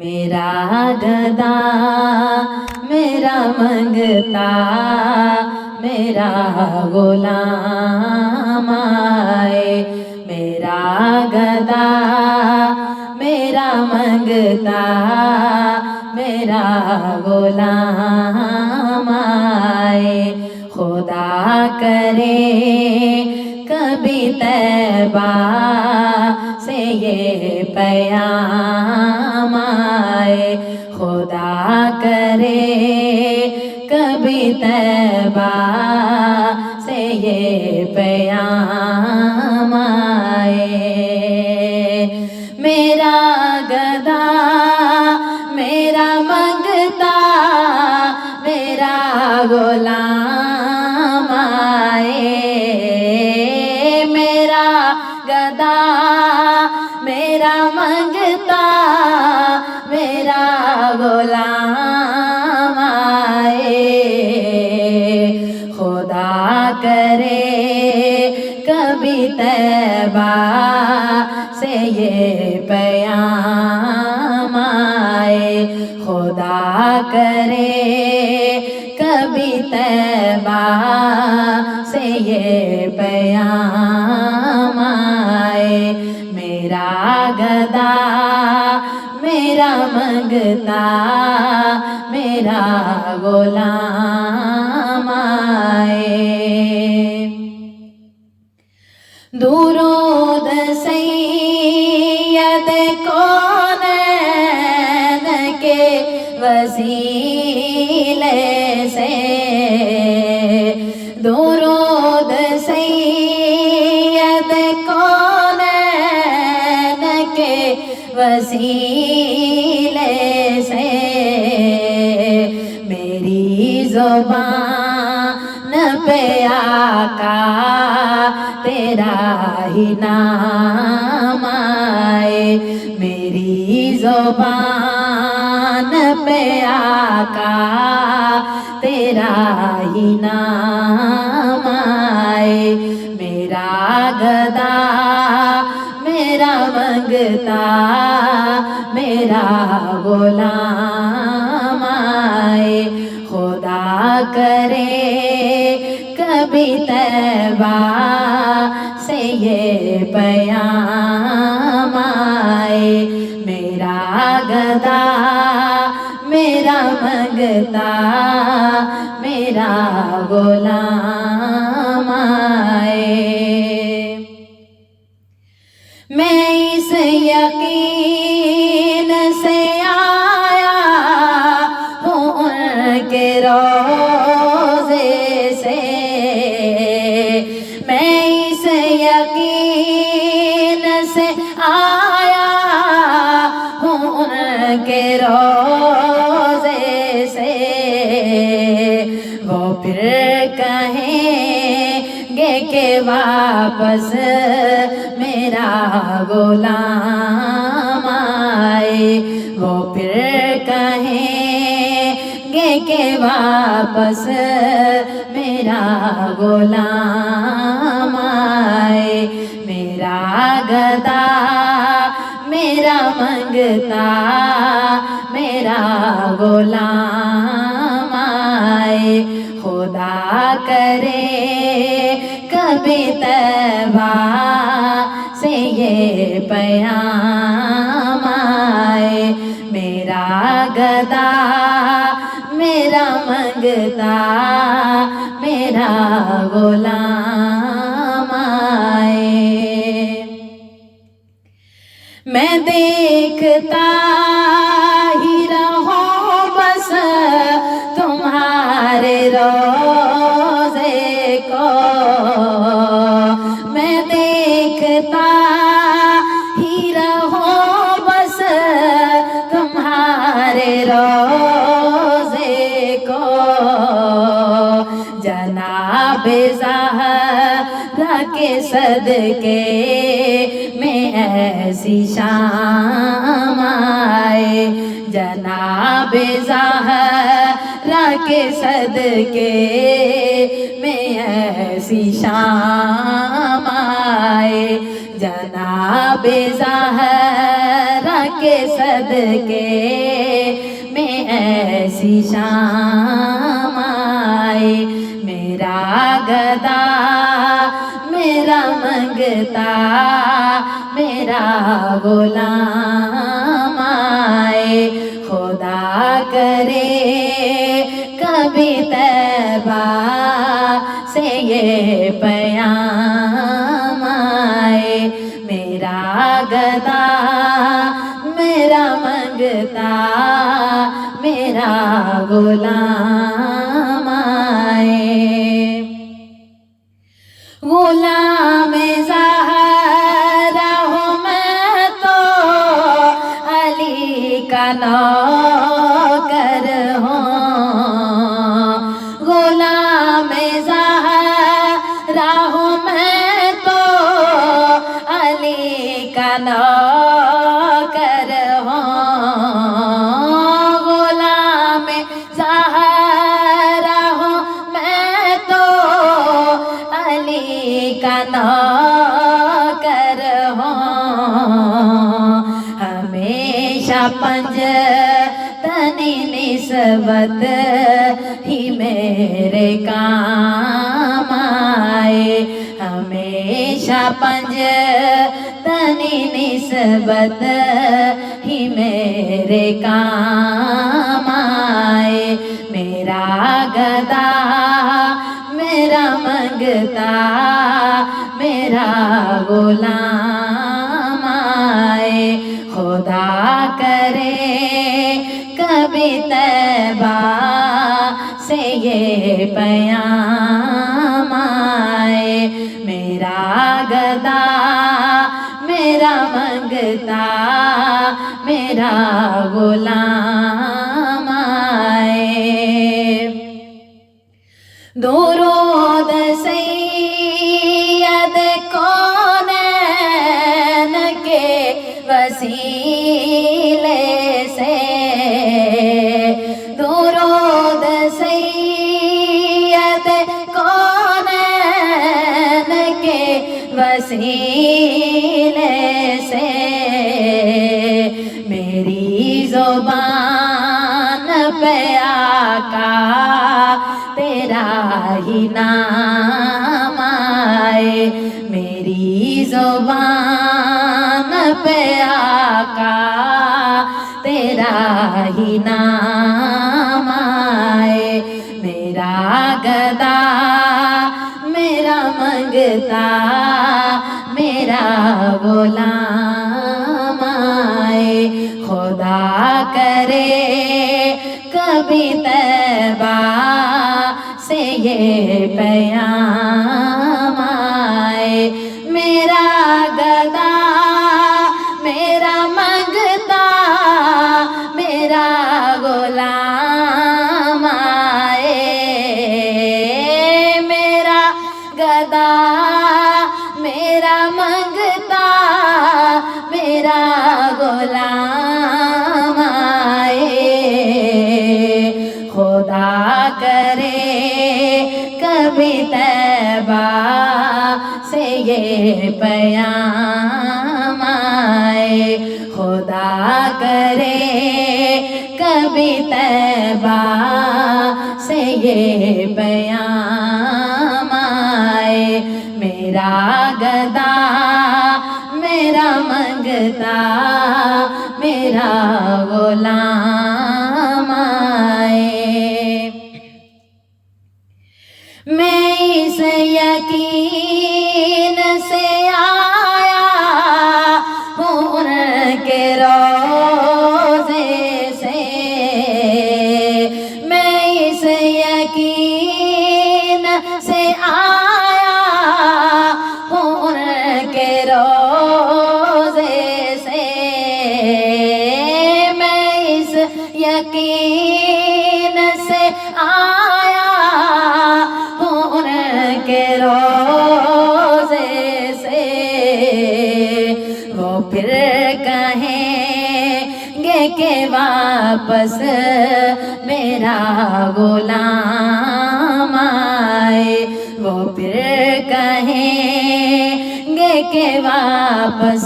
میرا گدا میرا منگتا میرا غلام آئے، میرا گدا میرا منگتا میرا غلام آئے، خدا کرے کبھی طیبہ سے یہ پیام آئے، خدا کرے کبھی طیبہ سے یہ پیام آئے۔ میرا گدا میرا منگتا میرا غلام آئے، میرا گدا میرا منگتا میرا غلام آئے، خدا کرے کبھی طیبہ سے یہ پیام آئے، خدا کرے کبھی طیبہ سے یہ پیام آئے، میرا گدا میرا منگتا میرا غلام آئے۔ درود سید کونین کے وسیلے سے، درود سید کونین کے وسیلے سے، میری زبان پہ آقا تیرا ہی نام آئے، میری زبان پہ آقا تیرا ہی نام آئے، میرا گدا میرا منگتا میرا غلام آئے، خدا کرے کبھی طیبہ سے یہ پیام آئے، میرا گدا میرا منگتا میرا غلام آئے۔ میں اس یقین سے آیا ہوں ان کے روضے سے، میں اس یقین سے آیا ہوں ان کے روضے سے، وہ پھر کہیں گے کہ واپس میرا غلام آئے، وہ پھر کہیں گے کہ واپس میرا غلام آئے، میرا گدا میرا منگتا میرا غلام آئے، خدا کرے کبھی طیبہ سے یہ پیام آئے، میرا گدا میرا منگتا میرا غلام آئے۔ میں دیکھتا ہی رہوں بس تمہارے روضے کو، میں دیکھتا ہی رہوں بس تمہارے روضے کو، جناب زہرا کے صدقے میں ایسی شام آئے، جناب زہرا کے صدقے میں ایسی شام آئے، جناب زہرا کے صدقے میں ایسی شام آئے، میرا گدا میرا منگتا میرا غلام آئے، خدا کرے کبھی طیبہ سے یہ پیام آئے، میرا گدا میرا منگتا میرا غلام آئے۔ غلام زہرا ہوں میں تو علی کا نوکر ہوں، غلام زہرا ہوں میں تو علی کا نوکر ہوں، غلام زہرا ہوں میں تو علی کا نوکر ہوں، ہمیشہ پنجتنی نسبت ہی میرے کام آئے، ہمیشہ پنجتنی نسبت ہی میرے کام آئے، میرا گدا میرا منگتا میرا غلام آئے، خدا کرے کبھی طیبہ سے یہ پیام آئے، میرا گدا میرا منگتا میرا غلام آئے۔ درود سید کونین کے وسیلے سے، درود سید کونین کے وسیلے سے، میری زبان پہ آقا تیرا ہی نام آئے، میری زبان پہ آقا تیرا ہی نام آئے، میرا گدا میرا منگتا میرا غلام آئے، خدا کرے کبھی طیبہ سے یہ پیام آئے، میرا گدا میرا منگتا میرا غلام آئے، میرا گدا میرا منگتا میرا غلام آئے، خدا کرے کبھی طیبہ سے یہ پیام آئے، خدا کرے کبھی طیبہ سے یہ پیام آئے، میرا گدا میرا منگتا میرا غلام آئے۔ میں اس یقین سے آیا ہوں ان کے روضے سے، میں اس یقین سے آیا ہوں ان کے روضے سے، میں اس یقین سے آیا ان کے روضے سے، وہ پھر کہیں گے کہ واپس میرا غلام آئے، وہ پھر کہیں گے کہ واپس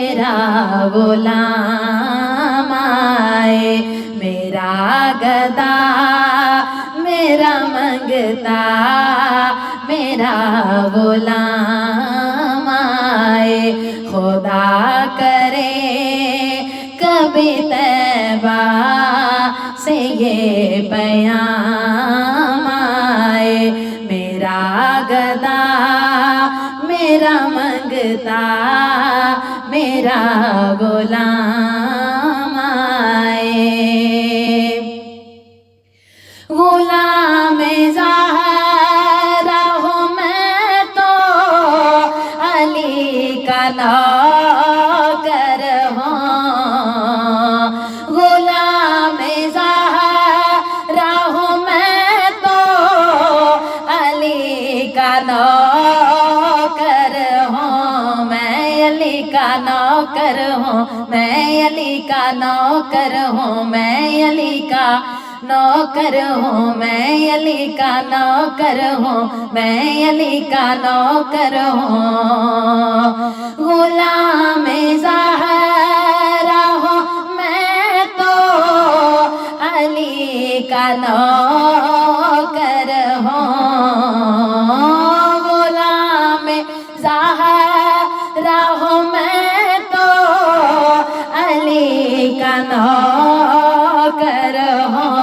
میرا غلام آئے، میرا گدا میرا منگتا میرا غلام آئے، خدا کرے کبھی طیبہ سے یہ پیام آئے، میرا گدا میرا منگتا میرا غلام آئے۔ غلام زہرا ہوں میں تو علی کا نوکر ہوں، غلام زہرا ہوں میں تو علی کا نوکر ہوں، میں علی کا نوکر ہوں، میں علی کا نوکر ہوں، میں علی کا نوکر ہوں، میں علی کا نوکر ہوں، میں علی کا نوکر ہوں، غلام زہرا ہوں میں تو علی کا نوکر ہوں، غلام زہرا ہوں میں تو علی کا نوکر ہوں،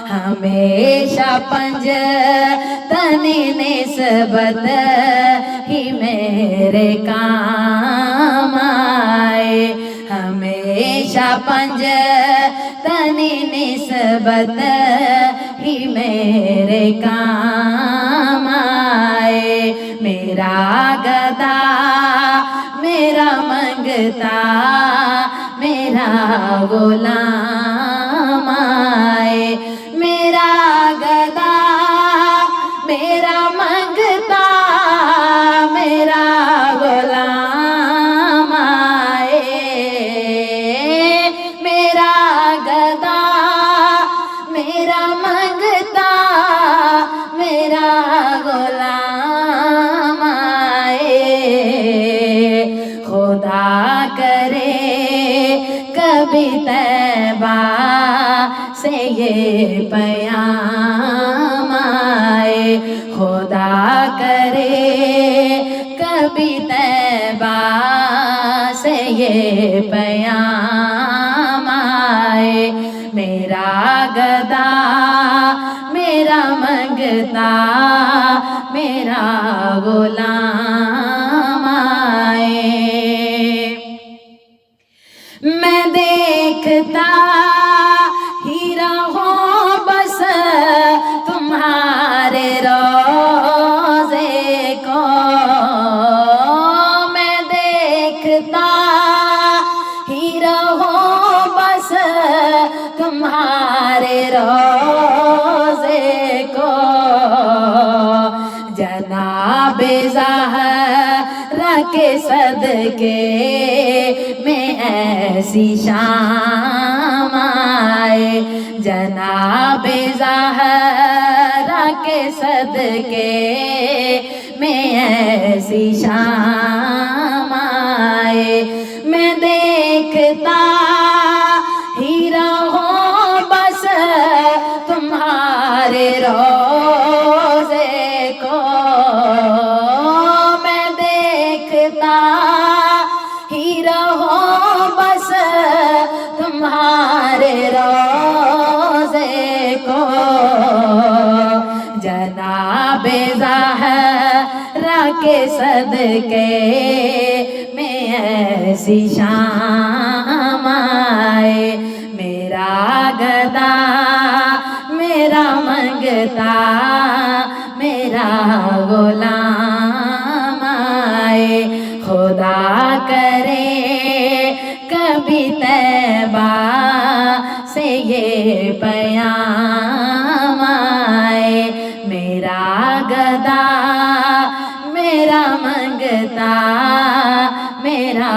ہمیشہ پنجتنی نسبت ہی میرے کام آئے، ہمیشہ پنجتنی نسبت ہی میرے کام آئے، میرا گدا میرا منگتا میرا غلام آئے، میرا گدا میرا منگتا میرا غلام آئے، میرا گدا میرا منگتا میرا غلام آئے، خدا کرے کبھی طیبہ سے یہ پیام آئے، خدا کرے کبھی طیبہ سے یہ پیام آئے، میرا گدا میرا منگتا میرا غلام آئے، میں دیکھتا ہی رہوں بس تمہارے روضے کو، میں دیکھتا ہی رہوں بس تمہارے روضے کو، جناب زہرا کے صدقے میں ایسی شام آئے، جناب زہرا کے صدقے میں ایسی شام آئے، میں دیکھتا ہی رہوں بس تمہارے روضے کو، میں دیکھتا ہی رہوں بس تمہارے روضے کو، جناب زہرا کے صدقے میں ایسی شام آئے، میرا گدا میرا منگتا میرا غلام آئے، خدا کرے کبھی طیبہ سے یہ پیام آئے، میرا گدا میرا منگتا میرا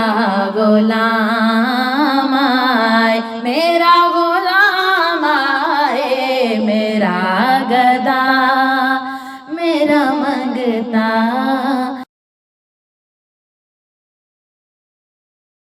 غلام آئے، میرا غلام آئے، میرا گدا میرا منگتا